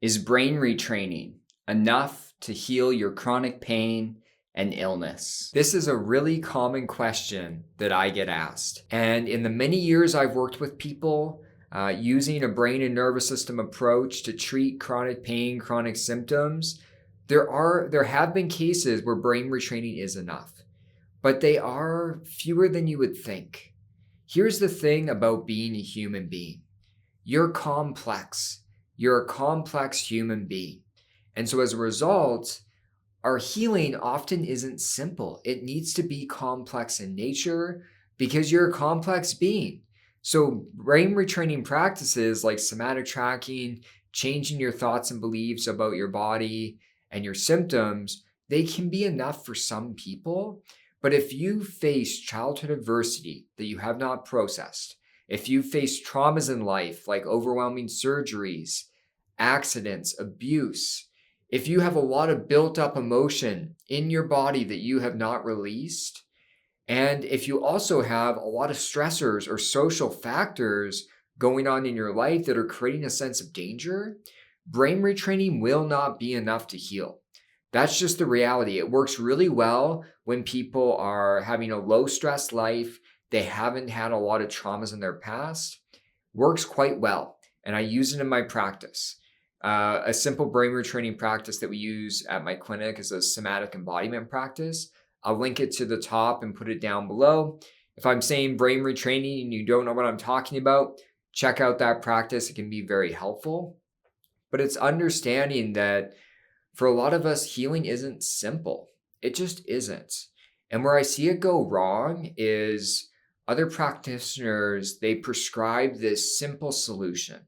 Is brain retraining enough to heal your chronic pain and illness? This is a really common question that I get asked. And in the many years I've worked with people using a brain and nervous system approach to treat chronic pain, chronic symptoms, there have been cases where brain retraining is enough, but they are fewer than you would think. Here's the thing about being a human being. You're complex. You're a complex human being. And so as a result, our healing often isn't simple. It needs to be complex in nature because you're a complex being. So brain retraining practices like somatic tracking, changing your thoughts and beliefs about your body and your symptoms, they can be enough for some people. But if you face childhood adversity that you have not processed, if you face traumas in life like overwhelming surgeries, accidents, abuse, if you have a lot of built up emotion in your body that you have not released, and if you also have a lot of stressors or social factors going on in your life that are creating a sense of danger, brain retraining will not be enough to heal. That's just the reality. It works really well when people are having a low stress life. They haven't had a lot of traumas in their past. Works quite well. And I use it in my practice. A simple brain retraining practice that we use at my clinic is a somatic embodiment practice. I'll link it to the top and put it down below. If I'm saying brain retraining and you don't know what I'm talking about, check out that practice. It can be very helpful. But it's understanding that for a lot of us, healing isn't simple. It just isn't. And where I see it go wrong is other practitioners, they prescribe this simple solution,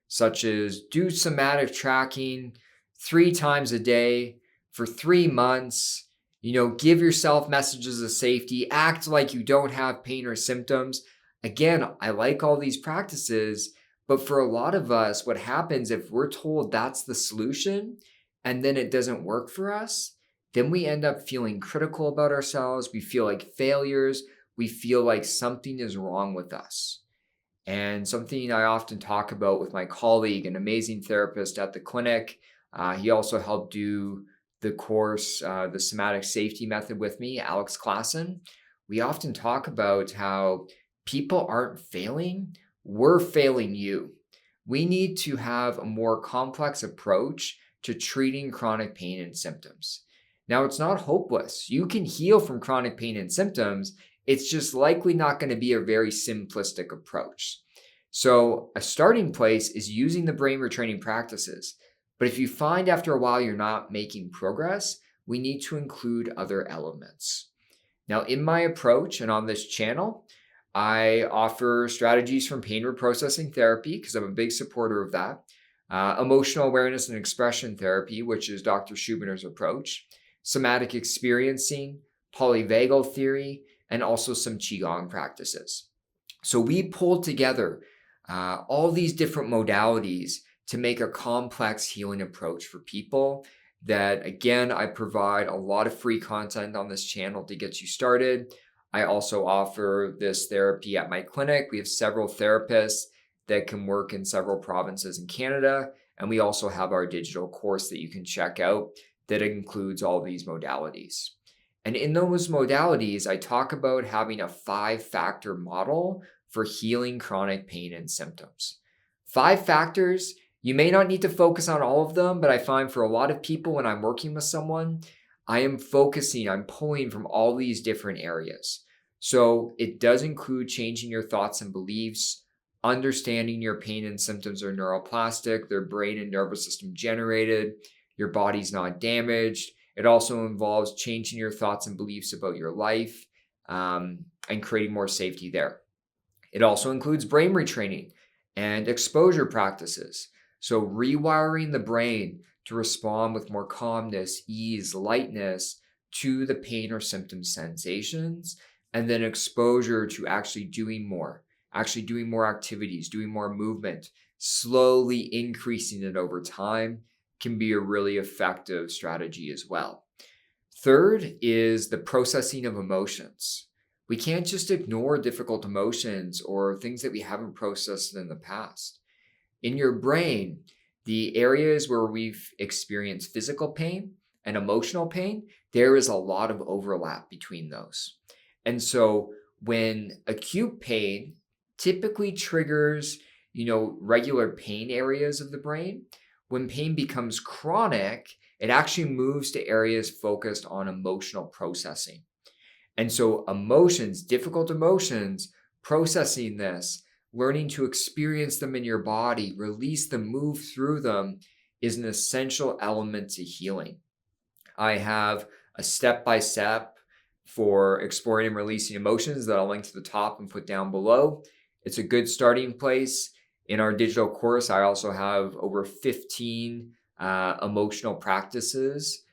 such as do somatic tracking 3 times a day for 3 months, give yourself messages of safety, act like you don't have pain or symptoms. Again, I like all these practices, but for a lot of us, what happens if we're told that's the solution and then it doesn't work for us, then we end up feeling critical about ourselves. We feel like failures. We feel like something is wrong with us. And something I often talk about with my colleague, an amazing therapist at the clinic, he also helped do the course, the somatic safety method with me, Alex Klassen. We often talk about how people aren't failing. We're failing you. We need to have a more complex approach to treating chronic pain and symptoms. Now, it's not hopeless. You can heal from chronic pain and symptoms. It's just likely not going to be a very simplistic approach. So a starting place is using the brain retraining practices. But if you find after a while you're not making progress, we need to include other elements. Now, in my approach and on this channel, I offer strategies from pain reprocessing therapy because I'm a big supporter of that. Emotional awareness and expression therapy, which is Dr. Schubner's approach. Somatic experiencing, polyvagal theory, and also some Qigong practices. So we pulled together all these different modalities to make a complex healing approach for people that, again, I provide a lot of free content on this channel to get you started. I also offer this therapy at my clinic. We have several therapists that can work in several provinces in Canada. And we also have our digital course that you can check out that includes all these modalities. And in those modalities, I talk about having a 5-factor model for healing chronic pain and symptoms. 5 factors. You may not need to focus on all of them, but I find for a lot of people when I'm working with someone, I'm pulling from all these different areas. So it does include changing your thoughts and beliefs, understanding your pain and symptoms are neuroplastic, they're brain and nervous system generated, your body's not damaged. It also involves changing your thoughts and beliefs about your life and creating more safety there. It also includes brain retraining and exposure practices. So rewiring the brain to respond with more calmness, ease, lightness to the pain or symptom sensations, and then exposure to actually doing more activities, doing more movement, slowly increasing it over time can be a really effective strategy as well. Third is the processing of emotions. We can't just ignore difficult emotions or things that we haven't processed in the past. In your brain, The areas where we've experienced physical pain and emotional pain, there is a lot of overlap between those. And so when acute pain typically triggers, regular pain areas of the brain, when pain becomes chronic, it actually moves to areas focused on emotional processing. And so emotions, difficult emotions, processing this, learning to experience them in your body, release them, move through them is an essential element to healing. I have a step-by-step for exploring and releasing emotions that I'll link to the top and put down below. It's a good starting place. In our digital course, I also have over 15 emotional practices,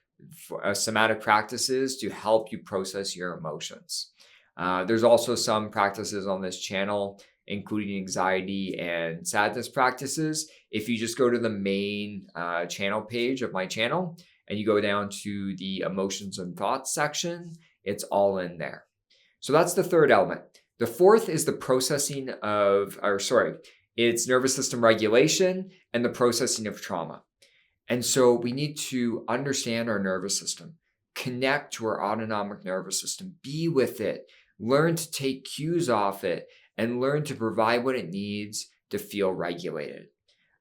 somatic practices to help you process your emotions. There's also some practices on this channel, including anxiety and sadness practices. If you just go to the main channel page of my channel and you go down to the emotions and thoughts section, it's all in there. So that's the third element. The fourth is the processing it's nervous system regulation and the processing of trauma. And so we need to understand our nervous system, connect to our autonomic nervous system, be with it, learn to take cues off it, and learn to provide what it needs to feel regulated.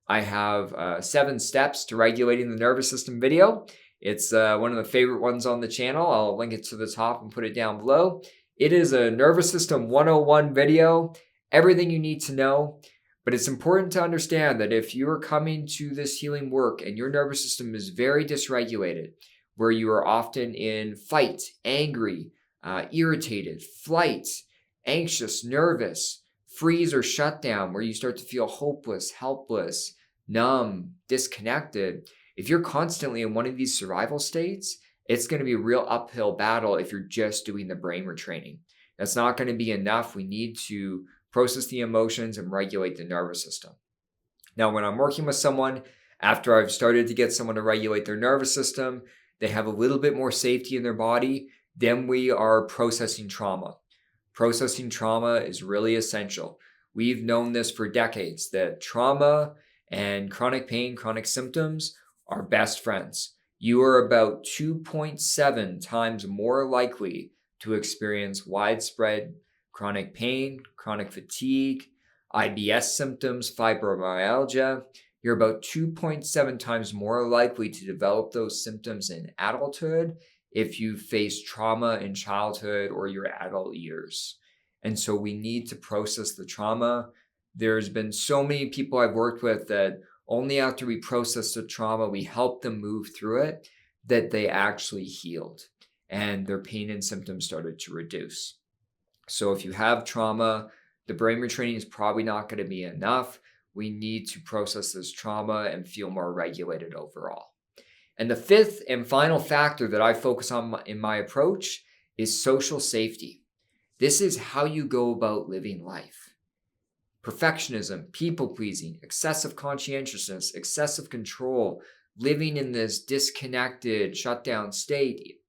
I have 7 steps to regulating the nervous system video. It's one of the favorite ones on the channel. I'll link it to the top and put it down below. It is a nervous system 101 video, everything you need to know. But it's important to understand that if you're coming to this healing work and your nervous system is very dysregulated, where you are often in fight, angry, irritated, flight, anxious, nervous, freeze or shut down, where you start to feel hopeless, helpless, numb, disconnected, if you're constantly in one of these survival states, it's going to be a real uphill battle if you're just doing the brain retraining. That's not going to be enough. We need to process the emotions and regulate the nervous system. Now, when I'm working with someone, after I've started to get someone to regulate their nervous system, they have a little bit more safety in their body, then we are processing trauma. Processing trauma is really essential. We've known this for decades, that trauma and chronic pain, chronic symptoms are best friends. You are about 2.7 times more likely to experience widespread chronic pain, chronic fatigue, IBS symptoms, fibromyalgia. You're about 2.7 times more likely to develop those symptoms in adulthood if you face trauma in childhood or your adult years. And so we need to process the trauma. There's been so many people I've worked with that only after we process the trauma, we help them move through it, that they actually healed and their pain and symptoms started to reduce. So if you have trauma, the brain retraining is probably not going to be enough. We need to process this trauma and feel more regulated overall. And the fifth and final factor that I focus on in my approach is social safety. This is how you go about living life. Perfectionism, people-pleasing, excessive conscientiousness, excessive control, living in this disconnected, shut down state.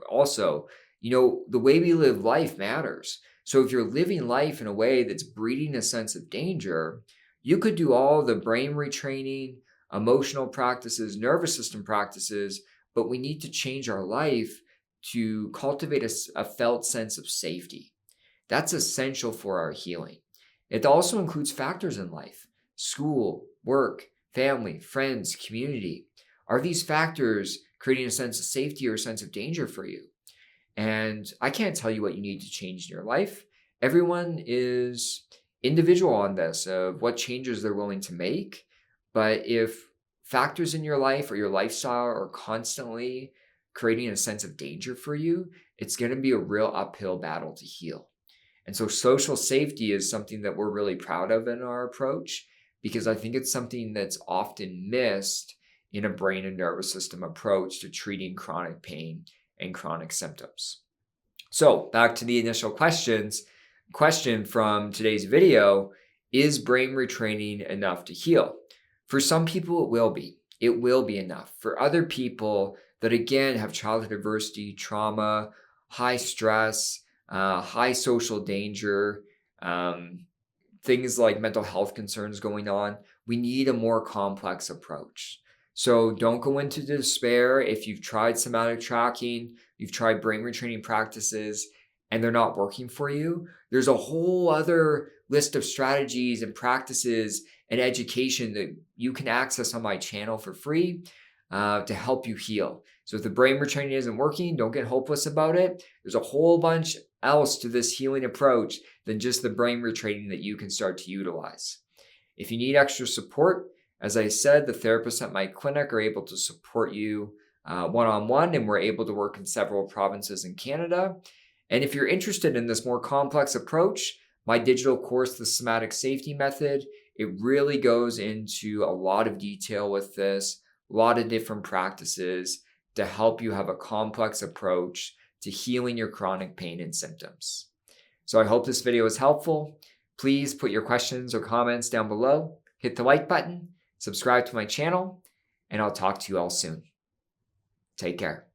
Also, the way we live life matters. So if you're living life in a way that's breeding a sense of danger, you could do all the brain retraining, emotional practices, nervous system practices, but we need to change our life to cultivate a felt sense of safety. That's essential for our healing. It also includes factors in life: school, work, family, friends, community. Are these factors creating a sense of safety or a sense of danger for you? And I can't tell you what you need to change in your life. Everyone is individual on this, of what changes they're willing to make. But if factors in your life or your lifestyle are constantly creating a sense of danger for you, it's going to be a real uphill battle to heal. And so social safety is something that we're really proud of in our approach, because I think it's something that's often missed in a brain and nervous system approach to treating chronic pain and chronic symptoms. So back to the initial question from today's video: is brain retraining enough to heal? For some people, it will be. It will be enough. For other people that, again, have childhood adversity, trauma, high stress, high social danger, things like mental health concerns going on, we need a more complex approach. So don't go into despair if you've tried somatic tracking, you've tried brain retraining practices, and they're not working for you. There's a whole other list of strategies and practices and education that you can access on my channel for free to help you heal. So if the brain retraining isn't working, don't get hopeless about it. There's a whole bunch else to this healing approach than just the brain retraining that you can start to utilize. If you need extra support, as I said, the therapists at my clinic are able to support you one-on-one, and we're able to work in several provinces in Canada. And if you're interested in this more complex approach, my digital course, The Somatic Safety Method, it really goes into a lot of detail with this, a lot of different practices to help you have a complex approach to healing your chronic pain and symptoms. So I hope this video was helpful. Please put your questions or comments down below, hit the like button, subscribe to my channel, and I'll talk to you all soon. Take care.